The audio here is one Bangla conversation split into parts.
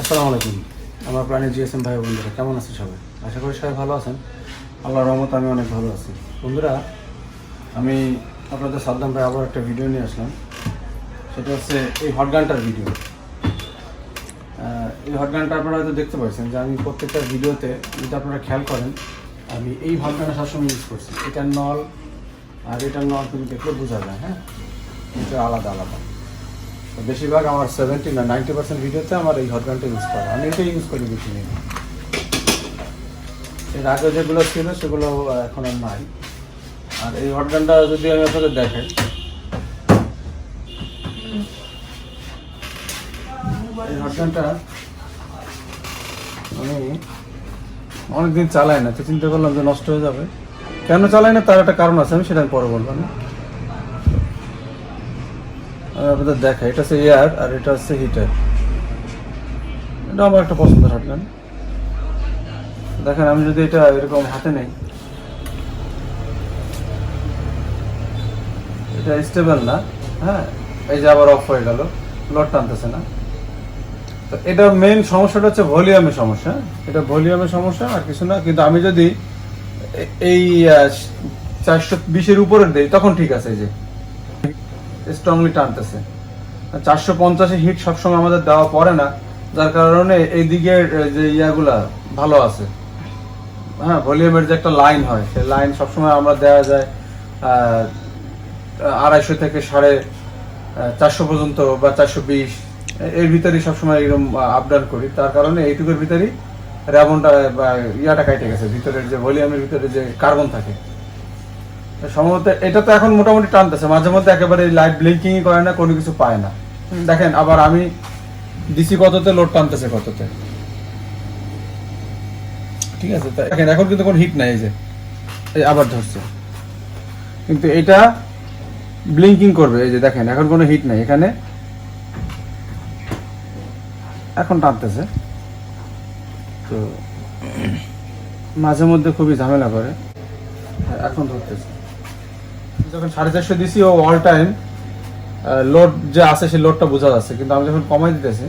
আসসালামু আলাইকুম আমার প্রাণের এস.এম ভাই বন্ধুরা, কেমন আছেন সবাই? আশা করি সবাই ভালো আছেন। আল্লাহর রহমতে আমি অনেক ভালো আছি। বন্ধুরা, আমি আপনাদের সাদ্দাম ভাই আবার একটা ভিডিও নিয়ে আসলাম। সেটা হচ্ছে এই হটগানটার ভিডিও। এই হটগানটা আপনারা হয়তো দেখতে পাচ্ছেন যে আমি প্রত্যেকটা ভিডিওতে, যদি আপনারা খেয়াল করেন, আমি এই হটগানটা সবসময় ইউজ করছি। এটার নল আর এটার নল কিন্তু দেখলে বোঝা যায়, হ্যাঁ, এটা আলাদা আলাদা। বেশিরভাগ আমার 70 না 90% ভিডিওতে আমার এই হটগানটা ইউজ করা, আমি এটাই ইউজ করি বেশি নেই। এর আগে যেগুলো ছিল সেগুলো এখন আর নাই। আর এই হটগানটা যদি আমি আপনাদের দেখাই, এই হটগানটা আমি অনেকদিন চালাই না, তো চিন্তা করলাম যে নষ্ট হয়ে যাবে। কেন চালাই না তার একটা কারণ আছে, আমি সেটা পরে বলবো। না, আমি আপনাদের দেখাই। এটা হচ্ছে এয়ার আর এটা হচ্ছে হিটার। এটা আমার একটা পছন্দের হটগান। দেখেন, আমি যদি এটা এরকম হাতে নেই, এটা স্টেবল না, হ্যাঁ, এই যে আবার অফ হয়ে গেল, লোড টানতেছে না। তো এটা মেইন সমস্যাটা হচ্ছে ভলিউমের সমস্যা। এটা ভলিউমের সমস্যা আর কিছু না। কিন্তু আমি যদি এই 420-এর উপরে দেই তখন ঠিক আছে, এই যে স্ট্রংলি টানতেছে। 450-এ হিট সবসময় আমাদের দেওয়া পড়ে না, যার কারণে এই দিকের যে ইয়াগুলা ভালো আছে, হ্যাঁ, ভলিউমের যে একটা লাইন হয়, সেই লাইন সবসময় আমরা দেওয়া যায় 250 থেকে 450 পর্যন্ত বা 420 এর ভিতরেই সবসময় এরকম আপ ডাউন করি। তার কারণে এইটুকুর ভিতরেই রেবনটা বা ইয়াটা কাটে গেছে, ভিতরের যে ভলিউমের ভিতরে যে কার্বন থাকে। সম্ভবত এটা তো এখন মোটামুটি টানতেছে, মাঝে মধ্যে একেবারে লাইট ব্লিঙ্কিংই করে না, কোনো কিছু পায় না। দেখেন, আবার আমি ডিসি কততে, লোড টানতেছে কততে, ঠিক আছে। দেখেন, এখন কিন্তু কোনো হিট নাই, এই যে আবার ধরছে, কিন্তু এটা ব্লিঙ্কিং করবে। এই যে দেখেন, এখন কোনো হিট নাই, এখানে এখন টানতেছে। তো মাঝে মধ্যে খুবই ঝামেলা করে, এখন ধরতেছে। যখন 450 দিছি, ও অল টাইম লোড যে আছে সেই লোডটা বোঝা যাচ্ছে, কিন্তু আমি যখন কমাই দিতেছি,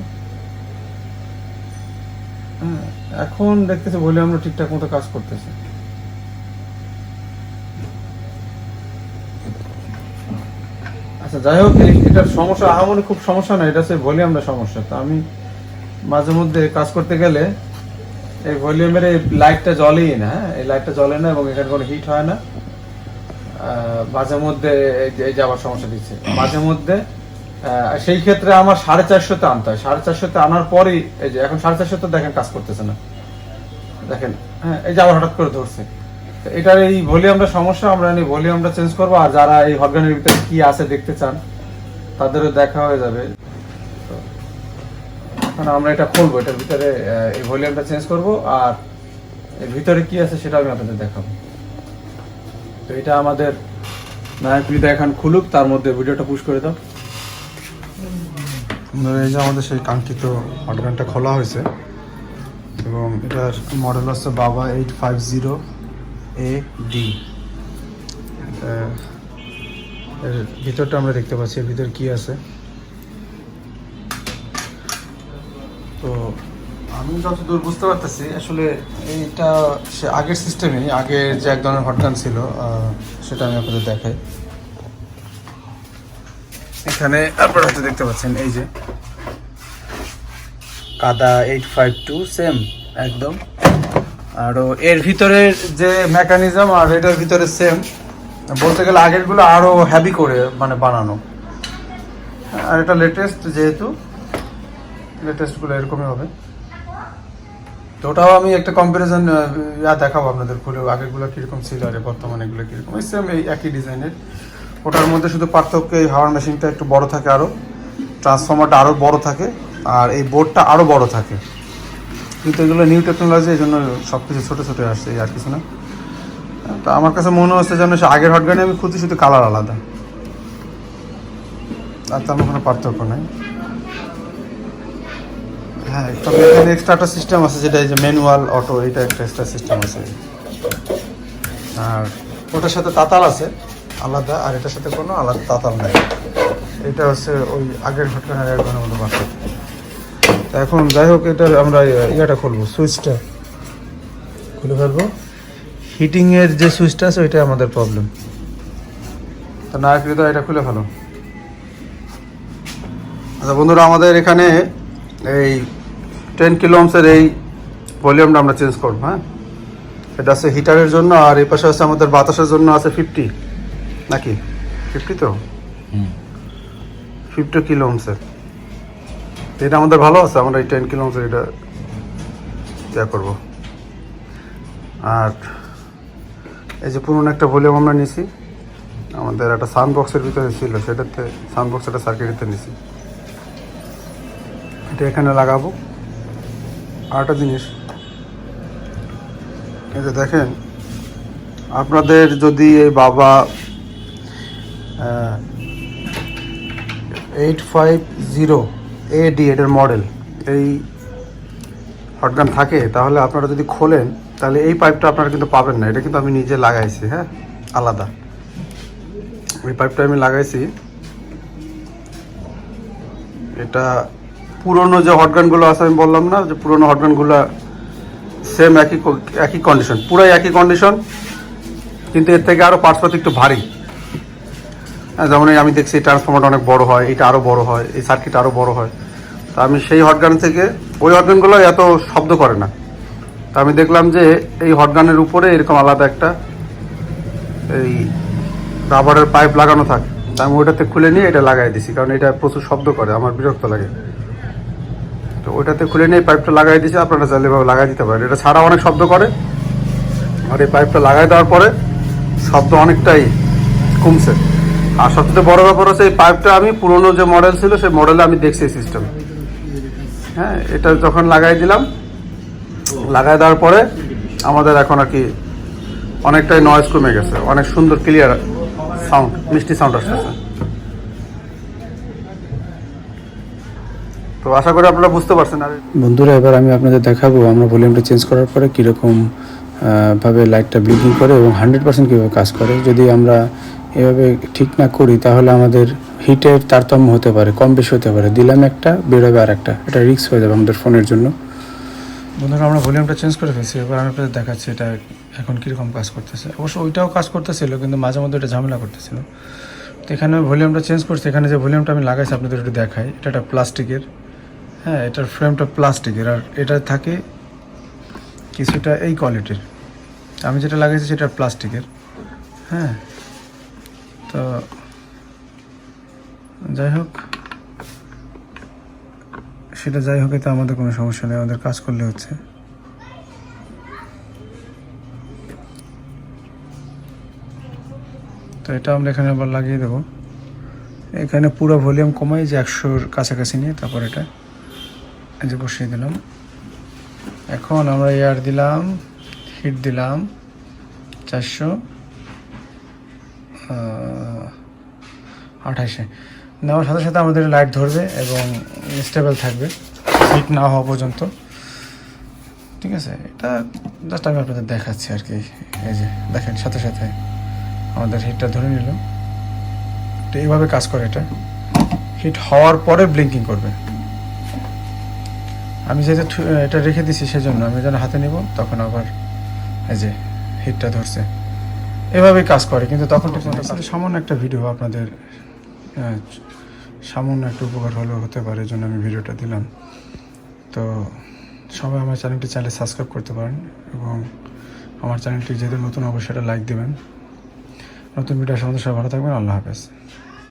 এখন দেখতেছি ভলিউমটা ঠিকঠাক মতো কাজ করতেছে। আচ্ছা, যাই হোক, এটার সমস্যা আহামরি খুব সমস্যা না, এটা হচ্ছে ভলিউমটা সমস্যা। তো আমি মাঝে মধ্যে কাজ করতে গেলে এই ভলিউমের এই লাইটটা জ্বলেই না, হ্যাঁ, এই লাইটটা জ্বলে না এবং এখানে কোনো হিট হয় না। মাঝে মধ্যে এই যে আবার সমস্যা দিচ্ছে মাঝে মধ্যে। সেই ক্ষেত্রে আমার 450-তে আনতে হয়। 450-তে আনার পরেই এই যে এখন 450-তে দেখেন কাজ করতেছে না, দেখেন, হ্যাঁ, এই যে আবার হঠাৎ করে ধরছে। এটার এই ভলিউমটা সমস্যা, আমরা এই ভলিউমটা চেঞ্জ করবো। আর যারা এই হটগানের ভিতরে কি আছে দেখতে চান, তাদেরও দেখা হয়ে যাবে। এখন আমরা এটা খুলবো, এটার ভিতরে এই ভলিউমটা চেঞ্জ করব, আর এর ভিতরে কি আছে সেটা আমি আপনাদের দেখাবো। তো এটা আমাদের নায়কটা এখন খুলুক, তার মধ্যে ভিডিওটা পুশ করে দাও। এই যে আমাদের সেই কাঙ্ক্ষিত হটগানটা খোলা হয়েছে এবং এটার মডেল হচ্ছে বাবা 850AD। এর ভিতরটা আমরা দেখতে পাচ্ছি, এর ভিতরে কি আছে। তো আমি যতদূর বুঝতে পারতেছি, আসলে এইটা সে আগের সিস্টেমে, আগের যে এক ধরনের হটগান ছিল, সেটা আমি আপনাদের দেখাই। এখানে আপনারা হয়তো দেখতে পাচ্ছেন, এই যে কাদা 852 সেম একদম। আরও এর ভিতরে যে মেকানিজম আর এটার ভিতরে সেম, বলতে গেলে আগেরগুলো আরও হেভি করে মানে বানানো। আর এটা লেটেস্ট, যেহেতু লেটেস্টগুলো এরকমই হবে। তো ওটাও আমি একটা কম্পারিজন দেখাবো আপনাদের খুলে, আগেরগুলো কীরকম ছিল আর বর্তমানে এগুলো কীরকম। এই সেম, এই একই ডিজাইনের। ওটার মধ্যে শুধু পার্থক্য এই হাওয়ার মেশিনটা একটু বড় থাকে, আরও ট্রান্সফর্মারটা আরও বড় থাকে, আর এই বোর্ডটা আরও বড় থাকে। কিন্তু এগুলো নিউ টেকনোলজি, এই জন্য সব কিছু ছোটো ছোটো আসছে, আর কিছু না। তো আমার কাছে মনে হচ্ছে যেন সে আগের হটগানে আমি খুঁজছি, শুধু কালার আলাদা, আর তেমন কোনো পার্থক্য নাই। হ্যাঁ, তবে এখানে এক্সট্রা একটা সিস্টেম আছে, যেটা এই যে ম্যানুয়াল অটো, এটা একটা এক্সট্রা সিস্টেম আছে। আর ওটার সাথে তাতাল আছে আলাদা, আর এটার সাথে কোনো আলাদা তাতাল নাই। এটা হচ্ছে ওই আগের হটগানের এক ধরনের মতো পার্থক্য। এখন যাই হোক, এটা আমরা ইয়াটা খুলবো, সুইচটা খুলে ফেলবো। হিটিংয়ের যে সুইচটা আছে ওইটা আমাদের প্রবলেম। তো না তো এটা খুলে ফেলো। আচ্ছা বন্ধুরা, আমাদের এখানে এই 10 কিলো ওহমসের এই ভলিউমটা আমরা চেঞ্জ করবো। হ্যাঁ, এটা আছে হিটারের জন্য, আর এই পাশে আছে আমাদের বাতাসের জন্য আছে 50, নাকি 50? তো 50 কিলো ওহমসের এটা আমাদের ভালো আছে। আমরা এই 10 কিলো ওহমসের এটা ইয়া করবো। আর এই যে পুরনো একটা ভলিউম আমরা নিছি, আমাদের একটা সাউন্ড বক্সের ভিতরে ছিল, সেটাতে সাউন্ড বক্স একটা সার্কিটেতে নিছি, এটা এখানে লাগাবো। আর একটা জিনিস, এই যে দেখেন, আপনাদের যদি এই বাবা 850 AD এটার মডেল এই হটগান থাকে, তাহলে আপনারা যদি খোলেন তাহলে এই পাইপটা আপনারা কিন্তু পাবেন না। এটা কিন্তু আমি নিজে লাগাইছি, হ্যাঁ, আলাদা। এই পাইপটা আমি লাগাইছি। এটা পুরনো যে হটগানগুলো আছে, আমি বললাম না যে পুরনো হটগানগুলো সেম একই কন্ডিশন, পুরাই একই কন্ডিশন, কিন্তু এর থেকে আরও পার্টসপাতি একটু ভারী। হ্যাঁ, যেমন আমি দেখছি ট্রান্সফর্মারটা অনেক বড় হয়, এটা আরও বড় হয়, এই সার্কিট আরও বড় হয়। তো আমি সেই হটগান থেকে, ওই হটগানগুলো এত শব্দ করে না, তা আমি দেখলাম যে এই হটগানের উপরে এরকম আলাদা একটা এই রাবারের পাইপ লাগানো থাকে। তা আমি ওইটাতে খুলে নিয়ে এটা লাগাই দিছি, কারণ এটা প্রচুর শব্দ করে, আমার বিরক্ত লাগে। তো ওইটাতে খুলে নিয়ে পাইপটা লাগাই দিছি। আপনারা চাইলে এভাবে লাগাই দিতে পারেন, এটা ছাড়া অনেক শব্দ করে। আর এই পাইপটা লাগাই দেওয়ার পরে শব্দ অনেকটাই কমছে। আর সবচেয়ে বড় ব্যাপার হচ্ছে, এই পাইপটা আমি পুরনো যে মডেল ছিল সেই মডেলে আমি দেখছি সিস্টেম। হ্যাঁ, এটা যখন লাগাই দিলাম, লাগাই দেওয়ার পরে আমাদের এখন আর কি অনেকটাই নয়েজ কমে গেছে, অনেক সুন্দর ক্লিয়ার সাউন্ড, মিষ্টি সাউন্ড আসতেছে। তো আশা করি আপনারা বুঝতে পারছেন। আর বন্ধুরা, এবার আমি আপনাদের দেখাবো আমরা ভলিউমটা চেঞ্জ করার পরে কীরকম ভাবে লাইটটা ব্লিঙ্কিং করে এবং 100% কীভাবে কাজ করে। যদি আমরা এভাবে ঠিক না করি তাহলে আমাদের হিটের তারতম্য হতে পারে, কম বেশি হতে পারে। দিলাম একটা, বেরোবে আর একটা, এটা রিস্ক হয়ে যাবে আমাদের ফোনের জন্য। বন্ধুরা, আমরা ভলিউমটা চেঞ্জ করে ফেলছি। এবার আমি আপনাদের দেখাচ্ছি এটা এখন কীরকম কাজ করতেছে। অবশ্য ওইটাও কাজ করতেছিল, কিন্তু মাঝে মধ্যে এটা ঝামেলা করতেছিল। তো এখানে ভলিউমটা চেঞ্জ করছি। এখানে যে ভলিউমটা আমি লাগাইছি আপনাদের একটু দেখাই। এটা একটা প্লাস্টিকের, হ্যাঁ, এটার ফ্রেমটা প্লাস্টিকের, আর এটা থাকে কিছুটা এই কোয়ালিটির। আমি যেটা লাগাইছি সেটা প্লাস্টিকের। হ্যাঁ, তো যাই হোক, সেটা যাই হোক, এতে আমাদের কোনো সমস্যা নেই, আমাদের কাজ করলে হচ্ছে। তো এটা আমরা এখানে আবার লাগিয়ে দেবো। এখানে পুরো ভলিউম কমাই, যে 100-র কাছাকাছি নিয়ে তারপর এটা এই যে বসিয়ে দিলাম। এখন আমরা এয়ার দিলাম, হিট দিলাম 428-এ। নেওয়ার সাথে সাথে আমাদের লাইট ধরবে এবং স্টেবল থাকবে হিট না হওয়া পর্যন্ত। ঠিক আছে, এটা জাস্ট আমি আপনাদের দেখাচ্ছি আর কি। এই যে দেখেন, সাথে সাথে আমাদের হিটটা ধরে নিল। তো এইভাবে কাজ করে এটা। হিট হওয়ার পরে ব্লিঙ্কিং করবে। আমি যেহেতু এটা রেখে দিছি, সেজন্য আমি যেন হাতে নিব তখন আবার এই যে হিটটা ধরছে, এভাবেই কাজ করে। কিন্তু তখন ঠিক মতো সামান্য একটা ভিডিও আপনাদের সামান্য একটা উপকার হলেও হতে পারে, এই জন্য আমি ভিডিওটা দিলাম। তো সবাই আমার চ্যানেলটি চাইলে সাবস্ক্রাইব করতে পারেন, এবং আমার চ্যানেলটি যেহেতু নতুন, অবশ্যই এটা লাইক দেবেন। নতুন ভিডিও সবাই ভালো থাকবেন। আল্লাহ হাফেজ।